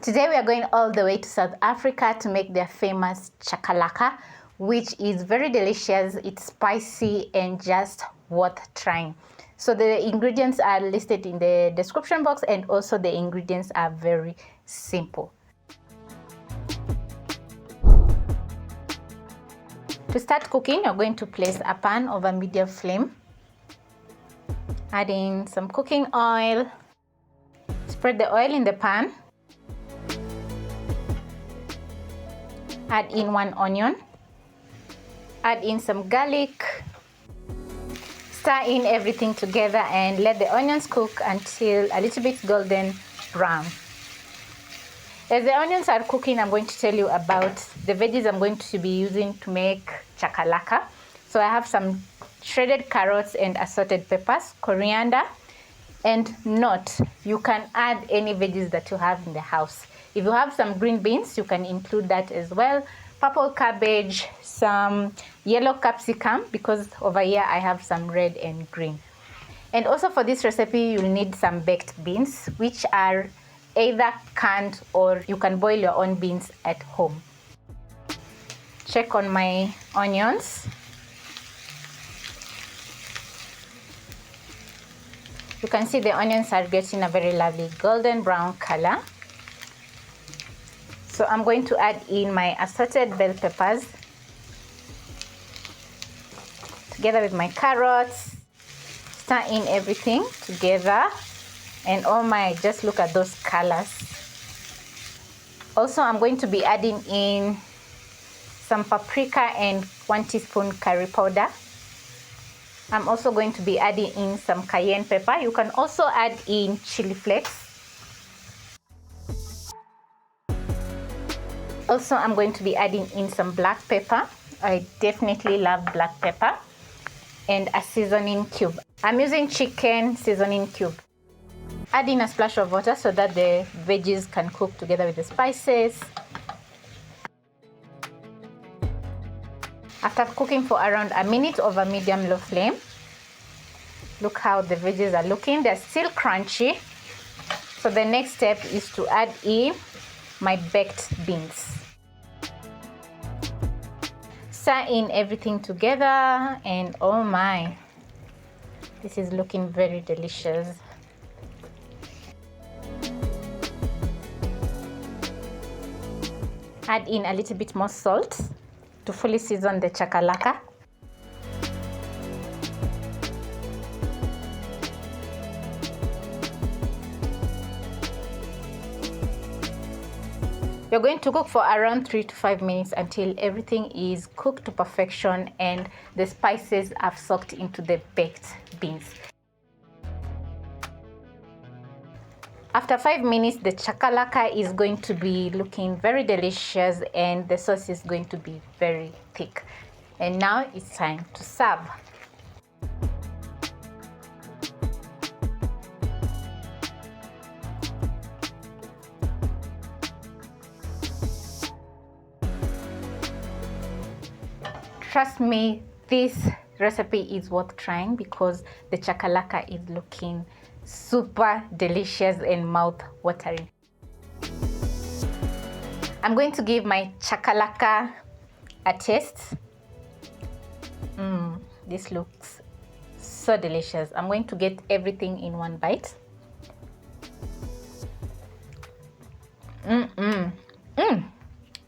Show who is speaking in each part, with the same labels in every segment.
Speaker 1: Today we are going all the way to South Africa to make their famous chakalaka, which is very delicious. It's spicy and just worth trying. So the ingredients are listed in the description box, and also the ingredients are very simple. To start cooking, you're going to place a pan over medium flame. Add in some cooking oil. Spread the oil in the pan. Add in 1 onion. Add in some garlic. Stir in everything together and let the onions cook until a little bit golden brown. As the onions are cooking, I'm going to tell you about the veggies I'm going to be using to make chakalaka. So I have some shredded carrots and assorted peppers, coriander, and note, you can add any veggies that you have in the house. If you have some green beans, you can include that as well. Purple cabbage, some yellow capsicum, because over here I have some red and green. And also for this recipe, you'll need some baked beans, which are either canned or you can boil your own beans at home. Check on my onions. You can see the onions are getting a very lovely golden brown color. So I'm going to add in my assorted bell peppers together with my carrots. Stir in everything together, and oh my, just look at those colors. Also, I'm going to be adding in some paprika and 1 teaspoon curry powder. I'm also going to be adding in some cayenne pepper. You can also add in chili flakes. Also, I'm going to be adding in some black pepper. I definitely love black pepper. And a seasoning cube. I'm using chicken seasoning cube. Add in a splash of water so that the veggies can cook together with the spices. After cooking for around a minute over medium-low flame, look how the veggies are looking. They're still crunchy. So the next step is to add in my baked beans. Stir in everything together, and oh my, this is looking very delicious. Add in a little bit more salt to fully season the chakalaka. You're going to cook for around 3 to 5 minutes until everything is cooked to perfection and the spices have soaked into the baked beans. After 5 minutes, the chakalaka is going to be looking very delicious and the sauce is going to be very thick. And now it's time to serve. Trust me, this recipe is worth trying because the chakalaka is looking super delicious and mouth-watering. I'm going to give my chakalaka a taste. This looks so delicious. I'm going to get everything in one bite.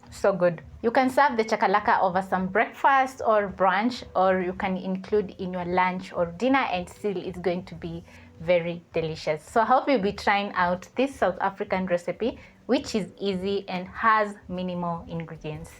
Speaker 1: So good. You can serve the chakalaka over some breakfast or brunch, or you can include in your lunch or dinner, and still it's going to be very delicious. So I hope you'll be trying out this South African recipe, which is easy and has minimal ingredients.